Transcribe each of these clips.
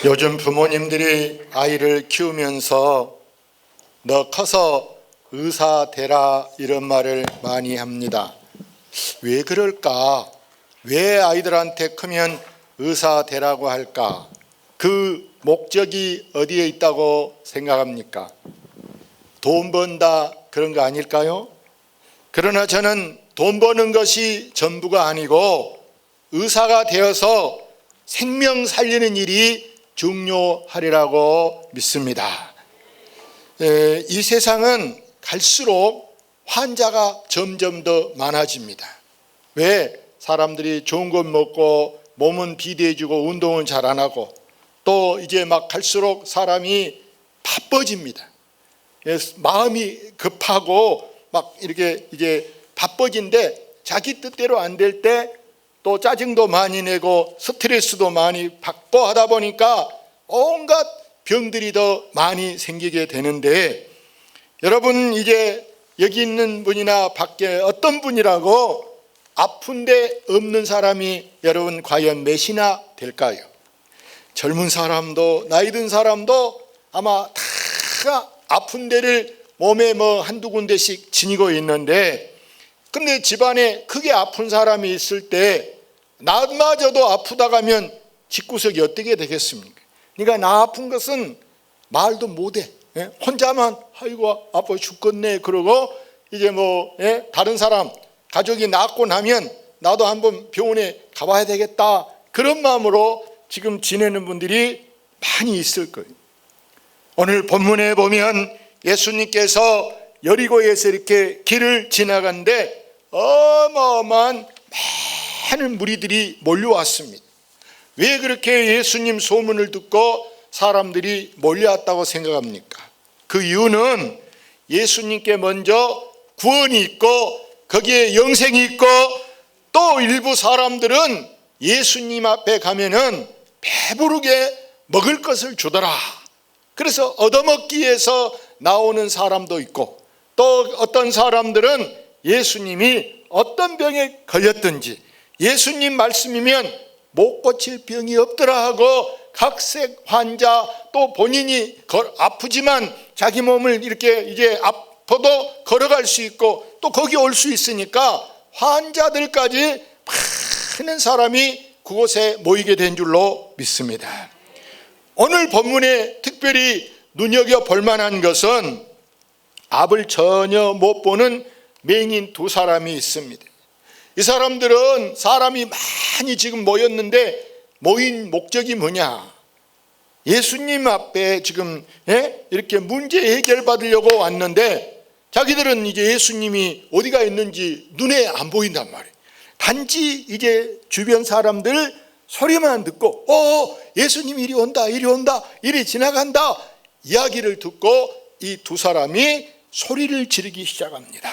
요즘 부모님들이 아이를 키우면서 너 커서 의사 되라 이런 말을 많이 합니다. 왜 그럴까? 왜 아이들한테 크면 의사 되라고 할까? 그 목적이 어디에 있다고 생각합니까? 돈 번다 그런 거 아닐까요? 그러나 저는 돈 버는 것이 전부가 아니고 의사가 되어서 생명 살리는 일이 중요하리라고 믿습니다. 이 세상은 갈수록 환자가 점점 더 많아집니다. 왜? 사람들이 좋은 것 먹고 몸은 비대해지고 운동은 잘 안 하고 또 이제 막 갈수록 사람이 바빠집니다. 마음이 급하고 막 이렇게 이제 바빠진데 자기 뜻대로 안 될 때 또 짜증도 많이 내고 스트레스도 많이 받고 하다 보니까 온갖 병들이 더 많이 생기게 되는데, 여러분 이제 여기 있는 분이나 밖에 어떤 분이라고 아픈데 없는 사람이 여러분 과연 몇이나 될까요? 젊은 사람도 나이 든 사람도 아마 다 아픈 데를 몸에 뭐 한두 군데씩 지니고 있는데, 근데 집안에 크게 아픈 사람이 있을 때 나마저도 아프다 가면 집구석이 어떻게 되겠습니까? 그러니까 나 아픈 것은 말도 못해. 혼자만 아이고 아파 죽겠네 그러고 이제 뭐 다른 사람 가족이 낫고 나면 나도 한번 병원에 가봐야 되겠다 그런 마음으로 지금 지내는 분들이 많이 있을 거예요. 오늘 본문에 보면 예수님께서 여리고에서 이렇게 길을 지나가는데 어마어마한 많은 무리들이 몰려왔습니다. 왜 그렇게 예수님 소문을 듣고 사람들이 몰려왔다고 생각합니까? 그 이유는 예수님께 먼저 구원이 있고 거기에 영생이 있고 또 일부 사람들은 예수님 앞에 가면은 배부르게 먹을 것을 주더라. 그래서 얻어먹기 위해서 나오는 사람도 있고 또 어떤 사람들은 예수님이 어떤 병에 걸렸든지 예수님 말씀이면 못 고칠 병이 없더라 하고 각색 환자 또 본인이 아프지만 자기 몸을 이렇게 이제 아파도 걸어갈 수 있고 또 거기 올 수 있으니까 환자들까지 많은 사람이 그곳에 모이게 된 줄로 믿습니다. 오늘 본문에 특별히 눈여겨볼 만한 것은 앞을 전혀 못 보는 맹인 두 사람이 있습니다. 이 사람들은 사람이 많이 지금 모였는데 모인 목적이 뭐냐? 예수님 앞에 지금 이렇게 문제 해결 받으려고 왔는데 자기들은 이제 예수님이 어디가 있는지 눈에 안 보인단 말이에요. 단지 이제 주변 사람들 소리만 듣고 예수님이 이리 온다 이리 지나간다 이야기를 듣고 이 두 사람이 소리를 지르기 시작합니다.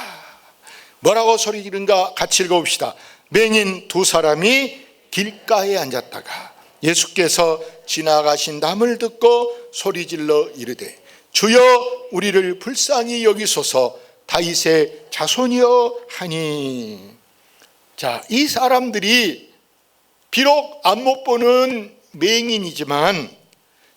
뭐라고 소리 지른가 같이 읽어봅시다. 맹인 두 사람이 길가에 앉았다가 예수께서 지나가신 담을 듣고 소리질러 이르되 주여 우리를 불쌍히 여기소서 다윗의 자손이여 하니. 자, 이 사람들이 비록 안 못 보는 맹인이지만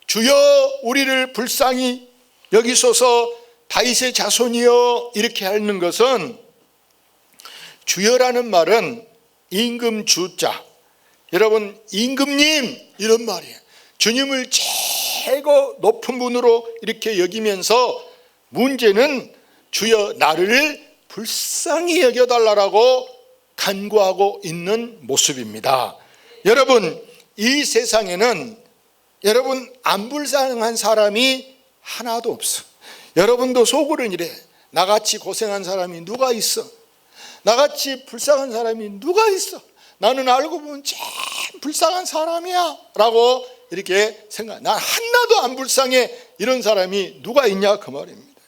주여 우리를 불쌍히 여기소서 다윗의 자손이여 이렇게 하는 것은, 주여라는 말은 임금 주자, 여러분 임금님 이런 말이에요. 주님을 최고 높은 분으로 이렇게 여기면서 문제는 주여 나를 불쌍히 여겨달라고 간구하고 있는 모습입니다. 여러분 이 세상에는 여러분 안 불쌍한 사람이 하나도 없어. 여러분도 속으로는 이래. 나같이 고생한 사람이 누가 있어? 나같이 불쌍한 사람이 누가 있어? 나는 알고 보면 제일 불쌍한 사람이야 라고 이렇게 생각. 난 하나도 안 불쌍해 이런 사람이 누가 있냐 그 말입니다.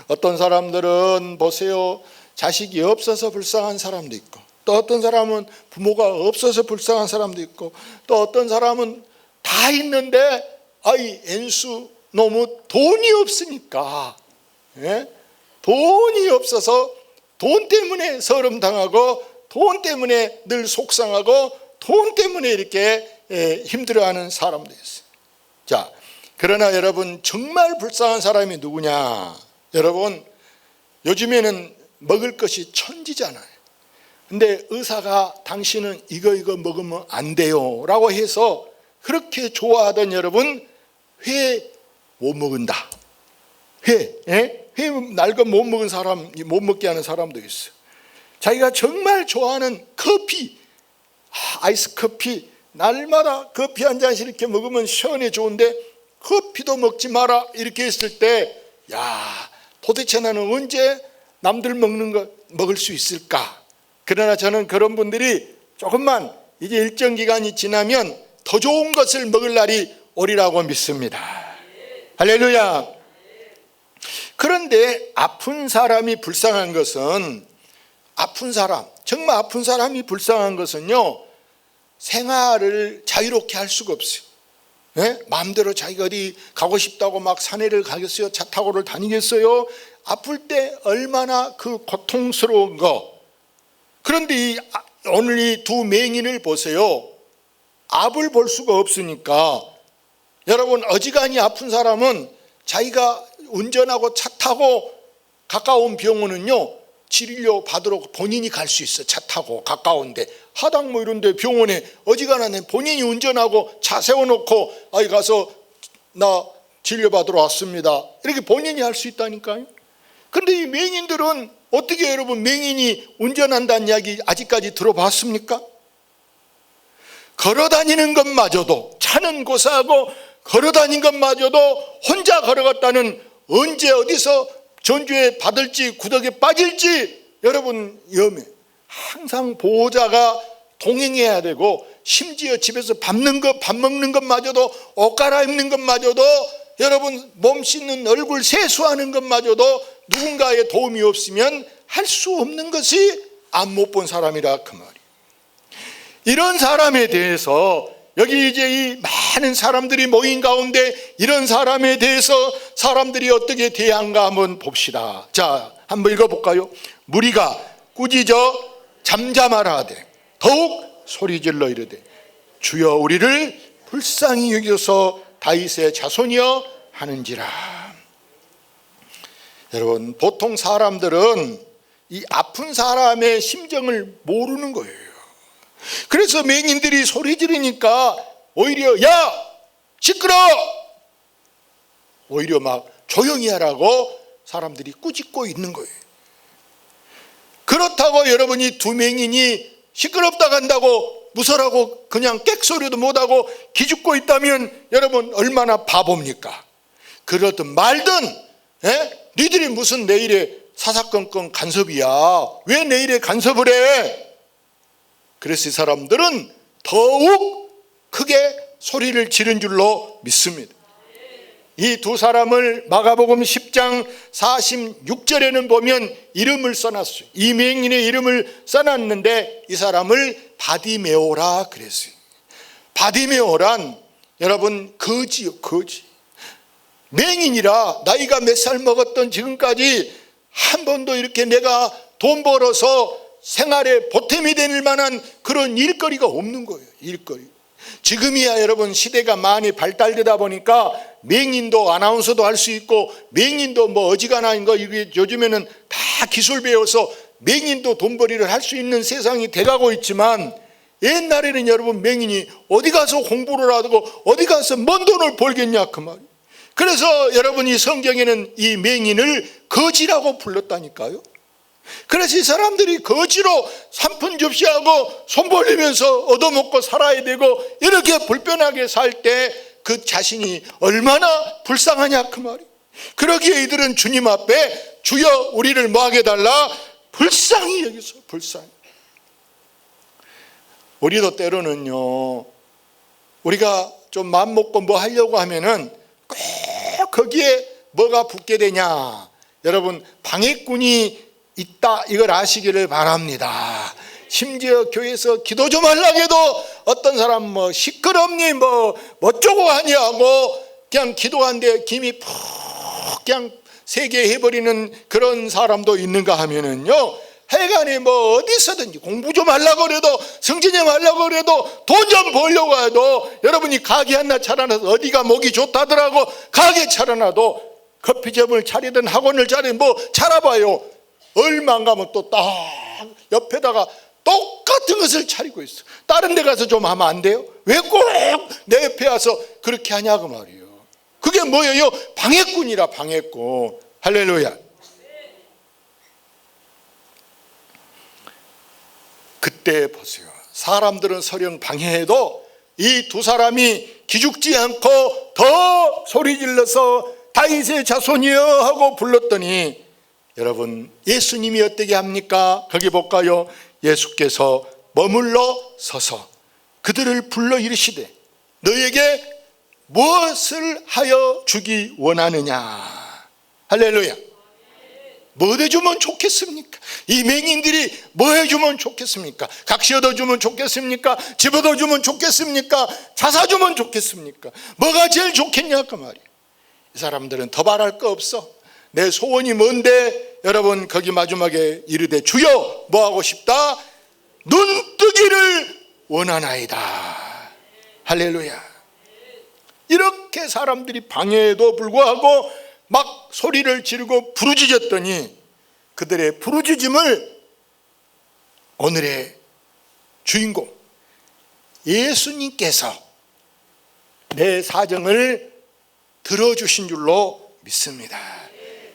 어떤 사람들은 보세요, 자식이 없어서 불쌍한 사람도 있고 또 어떤 사람은 부모가 없어서 불쌍한 사람도 있고 또 어떤 사람은 다 있는데 엔수 너무 돈이 없으니까 돈이 없어서 돈 때문에 서름당하고 돈 때문에 늘 속상하고 돈 때문에 이렇게 힘들어하는 사람도 있어요. 자, 그러나 여러분 정말 불쌍한 사람이 누구냐? 여러분 요즘에는 먹을 것이 천지잖아요. 근데 의사가 당신은 이거 먹으면 안 돼요 라고 해서 그렇게 좋아하던 여러분, 회 못 먹는다. 회 날거 못 먹은 사람, 못 먹게 하는 사람도 있어요. 자기가 정말 좋아하는 커피, 아이스 커피, 날마다 커피 한 잔씩 이렇게 먹으면 시원해 좋은데 커피도 먹지 마라 이렇게 했을 때, 야, 도대체 나는 언제 남들 먹는 거 먹을 수 있을까? 그러나 저는 그런 분들이 조금만 이제 일정 기간이 지나면 더 좋은 것을 먹을 날이 오리라고 믿습니다. 할렐루야. 그런데 아픈 사람이 불쌍한 것은, 아픈 사람, 정말 아픈 사람이 불쌍한 것은요, 생활을 자유롭게 할 수가 없어요. 네? 마음대로 자기가 어디 가고 싶다고 막 산에를 가겠어요? 차 타고를 다니겠어요? 아플 때 얼마나 그 고통스러운 거. 그런데 오늘 이 두 맹인을 보세요. 앞을 볼 수가 없으니까, 여러분 어지간히 아픈 사람은 자기가 운전하고 차 타고 가까운 병원은요, 치료 받으러 본인이 갈 수 있어. 차 타고 가까운데, 하당 이런 데 병원에 어지간하면 본인이 운전하고 차 세워놓고 아이 가서 나 진료받으러 왔습니다 이렇게 본인이 할 수 있다니까요. 그런데 이 맹인들은 어떻게, 여러분 운전이 운전한다는 이야기 아직까지 들어봤습니까? 걸어다니는 것마저도, 차는 고사하고 걸어다니는 것마저도 혼자 걸어갔다는, 언제 어디서 전주에 받을지 구덕에 빠질지 여러분 위험해. 항상 보호자가 동행해야 되고, 심지어 집에서 밥 먹는 것마저도, 옷 갈아입는 것마저도, 여러분 몸 씻는 얼굴 세수하는 것마저도 누군가의 도움이 없으면 할 수 없는 것이 안 못 본 사람이라 그 말이에요. 이런 사람에 대해서 여기 이제 이 많은 사람들이 모인 가운데 이런 사람에 대해서 사람들이 어떻게 대한가 한번 봅시다. 자, 한번 읽어볼까요? 무리가 꾸짖어 잠잠하라 하되 더욱 소리질러 이르되 주여 우리를 불쌍히 여기소서 다윗의 자손이여 하는지라. 여러분 보통 사람들은 이 아픈 사람의 심정을 모르는 거예요. 그래서 맹인들이 소리 지르니까 오히려 야 시끄러, 오히려 막 조용히 하라고 사람들이 꾸짖고 있는 거예요. 그렇다고 여러분이 두 맹인이 시끄럽다 간다고 무서라고 그냥 객소리도 못하고 기죽고 있다면 여러분 얼마나 바보입니까? 그러든 말든 니들이 무슨 내일에 사사건건 간섭이야, 왜 내일에 간섭을 해? 그래서 이 사람들은 더욱 크게 소리를 지른 줄로 믿습니다. 이 두 사람을 마가복음 10장 46절에는 보면 이름을 써놨어요. 이 맹인의 이름을 써놨는데 이 사람을 바디메오라 그랬어요. 바디메오란 여러분 거지요, 거지. 맹인이라 나이가 몇 살 먹었던 지금까지 한 번도 이렇게 내가 돈 벌어서 생활에 보탬이 될 만한 그런 일거리가 없는 거예요. 일거리. 지금이야 여러분 시대가 많이 발달되다 보니까 맹인도 아나운서도 할 수 있고, 맹인도 뭐 어지간한 거 이게 요즘에는 다 기술 배워서 맹인도 돈벌이를 할 수 있는 세상이 돼가고 있지만, 옛날에는 여러분 맹인이 어디 가서 공부를 하고 어디 가서 먼 돈을 벌겠냐 그 말이에요. 그래서 여러분이 성경에는 이 맹인을 거지라고 불렀다니까요. 그래서 이 사람들이 거지로 산푼 접시하고 손 벌리면서 얻어먹고 살아야 되고 이렇게 불편하게 살 때 그 자신이 얼마나 불쌍하냐 그 말이에요. 그러기에 이들은 주님 앞에 주여 우리를 뭐하게 달라 불쌍히 여기서 불쌍히. 우리도 때로는요 우리가 좀 마음 먹고 뭐 하려고 하면은 꼭 거기에 뭐가 붙게 되냐. 여러분 방해꾼이 있다 이걸 아시기를 바랍니다. 심지어 교회에서 기도 좀 하려고 해도 어떤 사람 뭐 시끄럽니 뭐 어쩌고 하냐고 그냥 기도하는데 김이 푹 그냥 세게 해버리는 그런 사람도 있는가 하면은요, 하여간에 뭐 어디서든지 공부 좀 하려고 그래도, 성질 좀 하려고 그래도, 돈 좀 벌려고 해도, 여러분이 가게 하나 차려놔서 어디가 목이 좋다더라고 가게 차려놔도, 커피숍을 차리든 학원을 차리든 뭐 차려봐요. 얼마 안 가면 또 딱 옆에다가 똑같은 것을 차리고 있어. 다른 데 가서 좀 하면 안 돼요? 왜 꼭 내 옆에 와서 그렇게 하냐고 말이에요. 그게 뭐예요? 방해꾼이라, 방해꾼. 할렐루야. 그때 보세요. 사람들은 설령 방해해도 이 두 사람이 기죽지 않고 더 소리 질러서 다윗의 자손이여 하고 불렀더니, 여러분 예수님이 어떻게 합니까? 거기 볼까요? 예수께서 머물러 서서 그들을 불러 이르시되 너에게 무엇을 하여 주기 원하느냐. 할렐루야. 뭐 해주면 좋겠습니까? 이 맹인들이 뭐 해주면 좋겠습니까? 각시 얻어주면 좋겠습니까? 집 얻어주면 좋겠습니까? 자사 주면 좋겠습니까? 뭐가 제일 좋겠냐 그 말이에요. 이 사람들은 더 바랄 거 없어. 내 소원이 뭔데? 여러분 거기 마지막에 이르되 주여 뭐 하고 싶다? 눈뜨기를 원하나이다. 할렐루야. 이렇게 사람들이 방해에도 불구하고 막 소리를 지르고 부르짖었더니 그들의 부르짖음을 오늘의 주인공 예수님께서 내 사정을 들어주신 줄로 믿습니다.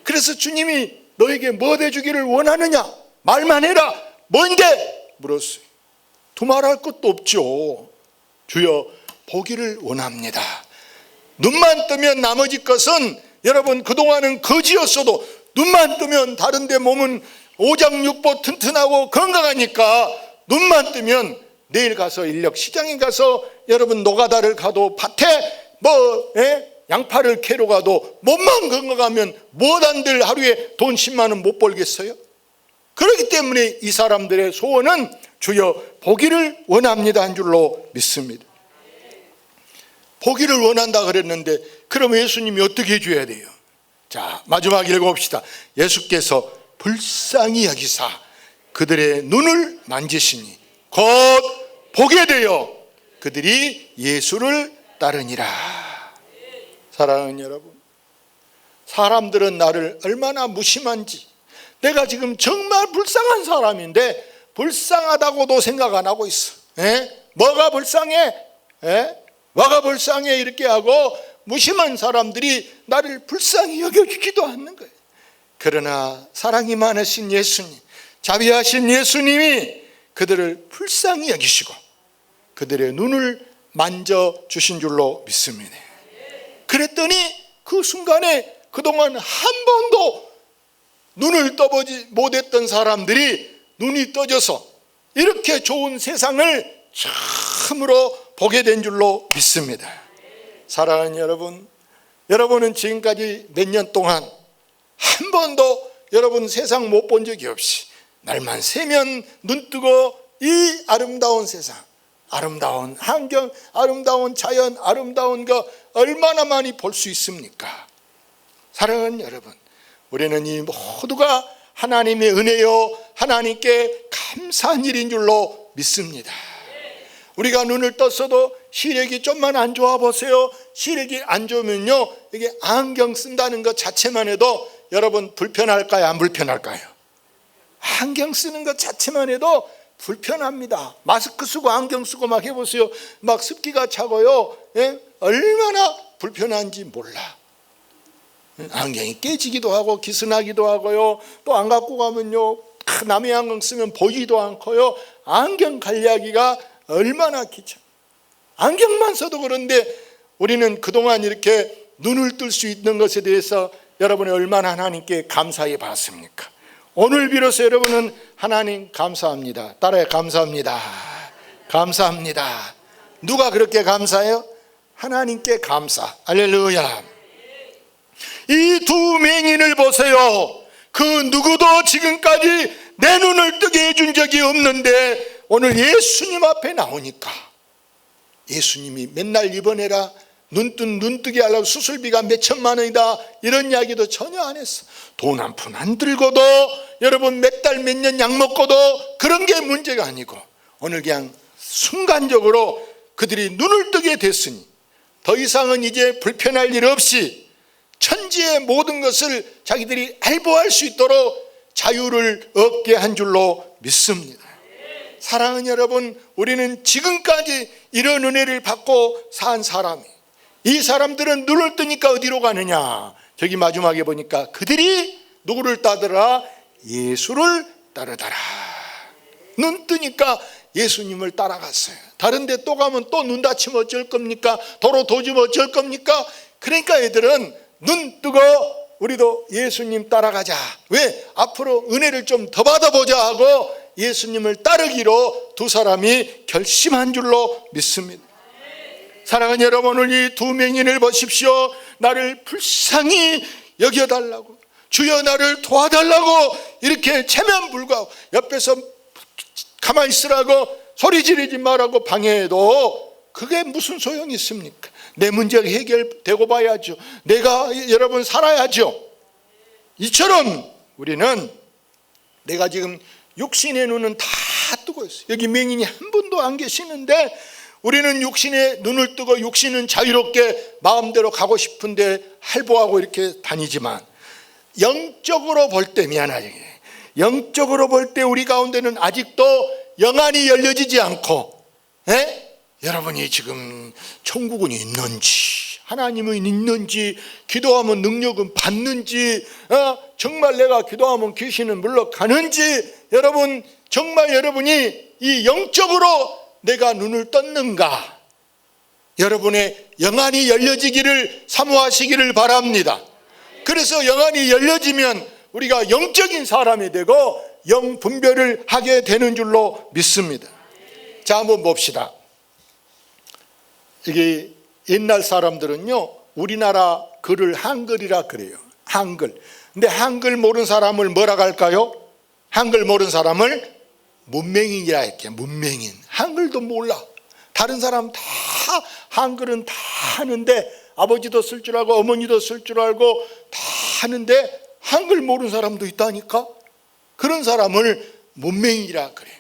그래서 주님이 너에게 뭐 해주기를 원하느냐? 말만 해라. 뭔데? 물었어요. 두말할 것도 없죠. 주여 보기를 원합니다. 눈만 뜨면 나머지 것은, 여러분 그동안은 거지였어도 눈만 뜨면 다른 데 몸은 오장육부 튼튼하고 건강하니까 눈만 뜨면 내일 가서 인력 시장에 가서 여러분 노가다를 가도 밭에 뭐 양파를 캐러 가도 몸만 건강하면 뭐단들 하루에 돈 10만 원 못 벌겠어요? 그렇기 때문에 이 사람들의 소원은 주여 보기를 원합니다 한 줄로 믿습니다. 보기를 원한다 그랬는데 그럼 예수님이 어떻게 해줘야 돼요? 자, 마지막 읽어봅시다. 예수께서 불쌍히 여기사 그들의 눈을 만지시니 곧 보게 되어 그들이 예수를 따르니라. 사랑하는 여러분, 사람들은 나를 얼마나 무심한지, 내가 지금 정말 불쌍한 사람인데 불쌍하다고도 생각 안 하고 있어. 뭐가 불쌍해? 뭐가 불쌍해? 이렇게 하고 무심한 사람들이 나를 불쌍히 여겨주지도 않는 거예요. 그러나 사랑이 많으신 예수님, 자비하신 예수님이 그들을 불쌍히 여기시고 그들의 눈을 만져주신 줄로 믿습니다. 그랬더니 그 순간에 그동안 한 번도 눈을 떠보지 못했던 사람들이 눈이 떠져서 이렇게 좋은 세상을 처음으로 보게 된 줄로 믿습니다. 사랑하는 여러분, 여러분은 지금까지 몇 년 동안 한 번도 여러분 세상 못 본 적이 없이 날만 새면 눈 뜨고 이 아름다운 세상, 아름다운 환경, 아름다운 자연, 아름다운 거 얼마나 많이 볼 수 있습니까? 사랑하는 여러분, 우리는 이 모두가 하나님의 은혜요 하나님께 감사한 일인 줄로 믿습니다. 우리가 눈을 떴어도 시력이 좀만 안 좋아 보세요. 시력이 안 좋으면요, 이게 안경 쓴다는 것 자체만 해도 여러분 불편할까요? 안 불편할까요? 안경 쓰는 것 자체만 해도 불편합니다. 마스크 쓰고 안경 쓰고 막 해보세요. 막 습기가 차고요. 얼마나 불편한지 몰라. 안경이 깨지기도 하고 기스나기도 하고요. 또 안 갖고 가면요, 남의 안경 쓰면 보이지도 않고요. 안경 관리하기가 얼마나 귀찮아. 안경만 써도 그런데 우리는 그동안 이렇게 눈을 뜰 수 있는 것에 대해서 여러분이 얼마나 하나님께 감사해 봤습니까? 오늘 비로소 여러분은 하나님 감사합니다. 따라해. 감사합니다. 감사합니다. 누가 그렇게 감사해요? 하나님께 감사. 할렐루야. 이 두 맹인을 보세요. 그 누구도 지금까지 내 눈을 뜨게 해준 적이 없는데 오늘 예수님 앞에 나오니까 예수님이 맨날 입원해라, 눈 뜨게 하려고 수술비가 몇 천만 원이다 이런 이야기도 전혀 안 했어. 돈 한 푼 안 들고도 여러분 몇 달 몇 년 약 먹고도 그런 게 문제가 아니고 오늘 그냥 순간적으로 그들이 눈을 뜨게 됐으니 더 이상은 이제 불편할 일 없이 천지의 모든 것을 자기들이 알보할 수 있도록 자유를 얻게 한 줄로 믿습니다. 사랑하는 여러분, 우리는 지금까지 이런 은혜를 받고 산 사람이, 이 사람들은 눈을 뜨니까 어디로 가느냐? 저기 마지막에 보니까 그들이 누구를 따르라? 예수를 따르더라. 눈 뜨니까 예수님을 따라갔어요. 다른 데 또 가면 또 눈 다치면 어쩔 겁니까? 도로 도지면 어쩔 겁니까? 그러니까 애들은 눈 뜨고 우리도 예수님 따라가자. 왜? 앞으로 은혜를 좀 더 받아보자 하고 예수님을 따르기로 두 사람이 결심한 줄로 믿습니다. 사랑하는 여러분, 오늘 이 두 맹인을 보십시오. 나를 불쌍히 여겨달라고, 주여 나를 도와달라고 이렇게 체면불구하고 옆에서 가만히 있으라고 소리 지르지 말라고 방해해도 그게 무슨 소용이 있습니까? 내 문제가 해결되고 봐야죠. 내가 여러분 살아야죠. 이처럼 우리는 내가 지금 육신의 눈은 다 뜨고 있어요. 여기 맹인이 한 분도 안 계시는데 우리는 육신의 눈을 뜨고 육신은 자유롭게 마음대로 가고 싶은데 할보하고 이렇게 다니지만 영적으로 볼 때, 미안하게, 영적으로 볼 때 우리 가운데는 아직도 영안이 열려지지 않고, 여러분이 지금 천국은 있는지, 하나님은 있는지, 기도하면 능력은 받는지, 정말 내가 기도하면 귀신은 물러가는지, 여러분 정말 여러분이 이 영적으로 내가 눈을 떴는가? 여러분의 영안이 열려지기를 사모하시기를 바랍니다. 그래서 영안이 열려지면 우리가 영적인 사람이 되고 영 분별을 하게 되는 줄로 믿습니다. 자, 한번 봅시다. 이게 옛날 사람들은요, 우리나라 글을 한글이라 그래요. 한글. 근데 한글 모르는 사람을 뭐라 할까요? 한글 모르는 사람을 문맹인이라 할게요. 문맹인. 한글도 몰라. 다른 사람 다 한글은 다 하는데, 아버지도 쓸 줄 알고 어머니도 쓸 줄 알고 다 하는데 한글 모르는 사람도 있다니까. 그런 사람을 문맹인이라 그래.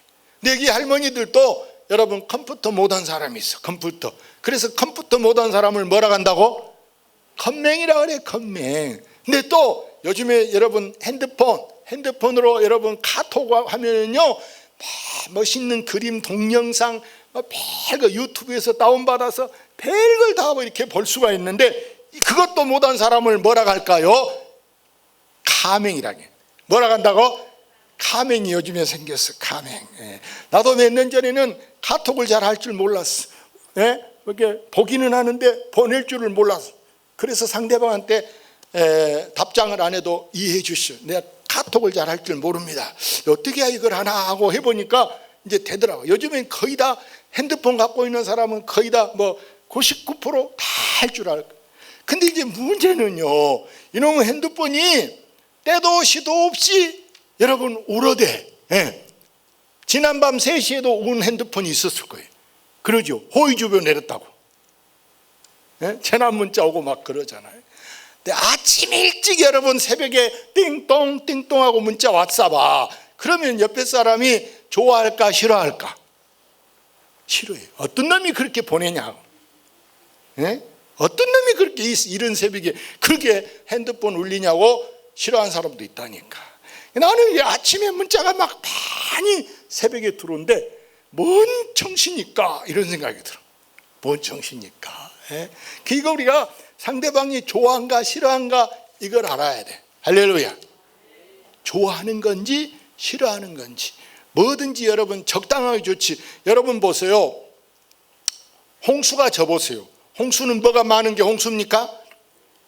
근데 여기 할머니들도 여러분 컴퓨터 못한 사람이 있어. 컴퓨터. 그래서 컴퓨터 못한 사람을 뭐라 한다고? 컴맹이라 그래. 컴맹. 근데 또 요즘에 여러분 핸드폰으로 여러분 카톡 하면요, 멋있는 그림, 동영상, 별거 유튜브에서 다운받아서 별걸 다 이렇게 볼 수가 있는데, 그것도 못한 사람을 뭐라 할까요? 카맹이라게. 뭐라 한다고? 카맹이 요즘에 생겼어. 카맹. 나도 몇 년 전에는 카톡을 잘 할 줄 몰랐어. 이렇게 보기는 하는데 보낼 줄을 몰랐어. 그래서 상대방한테 답장을 안 해도 이해해 주시오. 내가 카톡을 잘 할 줄 모릅니다. 어떻게 해야 이걸 하나 하고 해보니까 이제 되더라고요. 요즘엔 거의 다 핸드폰 갖고 있는 사람은 거의 다 뭐 99% 다 할 줄 알고. 근데 이제 문제는요, 이놈의 핸드폰이 때도 시도 없이 여러분 울어대. 지난밤 3시에도 운 핸드폰이 있었을 거예요. 그러죠. 호의주변 내렸다고. 재난 문자 오고 막 그러잖아요. 근데 아침 일찍 여러분 새벽에 띵동 띵동하고 문자 왔어봐. 그러면 옆에 사람이 좋아할까 싫어할까? 싫어해요. 어떤 놈이 그렇게 보내냐고. 어떤 놈이 그렇게 이런 새벽에 그렇게 핸드폰 울리냐고 싫어하는 사람도 있다니까. 나는 아침에 문자가 막 많이 새벽에 들어오는데 뭔 정신일까 이런 생각이 들어. 뭔 정신일까. 그러니까 우리가 상대방이 좋아한가 싫어한가 이걸 알아야 돼. 할렐루야. 좋아하는 건지 싫어하는 건지 뭐든지 여러분 적당하게 좋지. 여러분 보세요. 홍수가 져보세요. 홍수는 뭐가 많은 게 홍수입니까?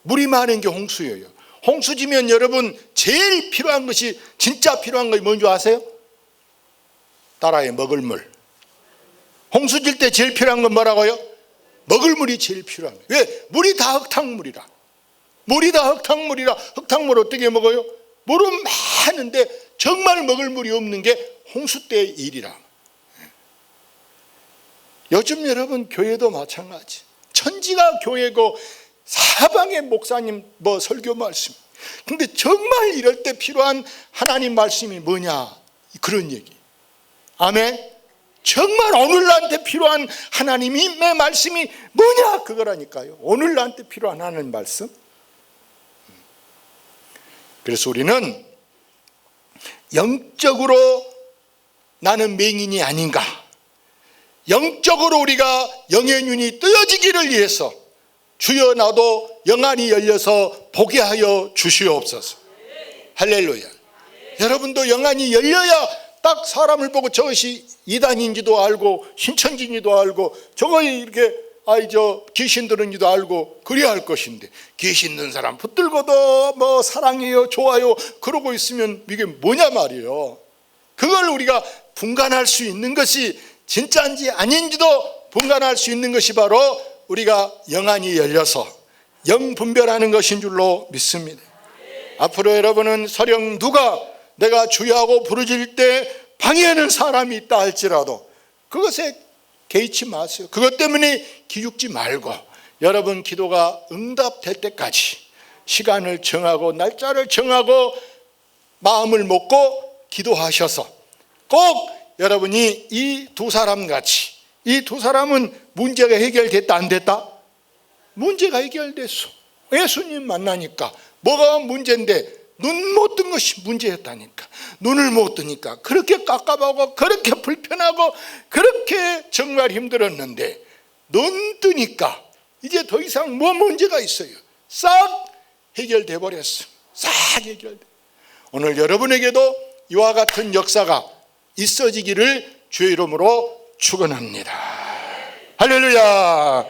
물이 많은 게 홍수예요. 홍수 지면 여러분 제일 필요한 것이, 진짜 필요한 것이 뭔지 아세요? 따라해. 먹을 물. 홍수 질 때 제일 필요한 건 뭐라고요? 먹을 물이 제일 필요한 거예요. 왜? 물이 다 흙탕물이라. 물이 다 흙탕물이라. 흙탕물 어떻게 먹어요? 물은 많은데 정말 먹을 물이 없는 게 홍수 때의 일이라. 요즘 여러분 교회도 마찬가지. 천지가 교회고 사방의 목사님 설교 말씀, 근데 정말 이럴 때 필요한 하나님 말씀이 뭐냐? 그런 얘기. 아멘. 정말 오늘 나한테 필요한 하나님의 말씀이 뭐냐? 그거라니까요. 오늘 나한테 필요한 하나님 말씀. 그래서 우리는 영적으로 나는 맹인이 아닌가, 영적으로 우리가 영의 눈이 뜨여지기를 위해서 주여 나도 영안이 열려서 보게 하여 주시옵소서. 할렐루야. 여러분도 영안이 열려야 딱 사람을 보고 저것이 이단인지도 알고 신천지인지도 알고 저거 이렇게 귀신 들은지도 알고 그래야 할 것인데, 귀신 든 사람 붙들고도 뭐 사랑해요 좋아요 그러고 있으면 이게 뭐냐 말이에요. 그걸 우리가 분간할 수 있는 것이 진짜인지 아닌지도 분간할 수 있는 것이 바로 우리가 영안이 열려서 영 분별하는 것인 줄로 믿습니다. 앞으로 여러분은 설령 누가 내가 주야하고 부르짖을 때 방해하는 사람이 있다 할지라도 그것에 개의치 마세요. 그것 때문에 기죽지 말고 여러분 기도가 응답될 때까지 시간을 정하고 날짜를 정하고 마음을 먹고 기도하셔서 꼭 여러분이 이 두 사람 같이, 이 두 사람은 문제가 해결됐다 안 됐다? 문제가 해결됐어. 예수님 만나니까 뭐가 문제인데 눈 못 뜬 것이 문제였다니까. 눈을 못 뜨니까 그렇게 깝깝하고 그렇게 불편하고 그렇게 정말 힘들었는데 눈 뜨니까 이제 더 이상 뭐 문제가 있어요? 싹 해결돼 버렸어. 싹 해결돼. 오늘 여러분에게도 이와 같은 역사가 있어지기를 주의 이름으로 축원합니다. 할렐루야.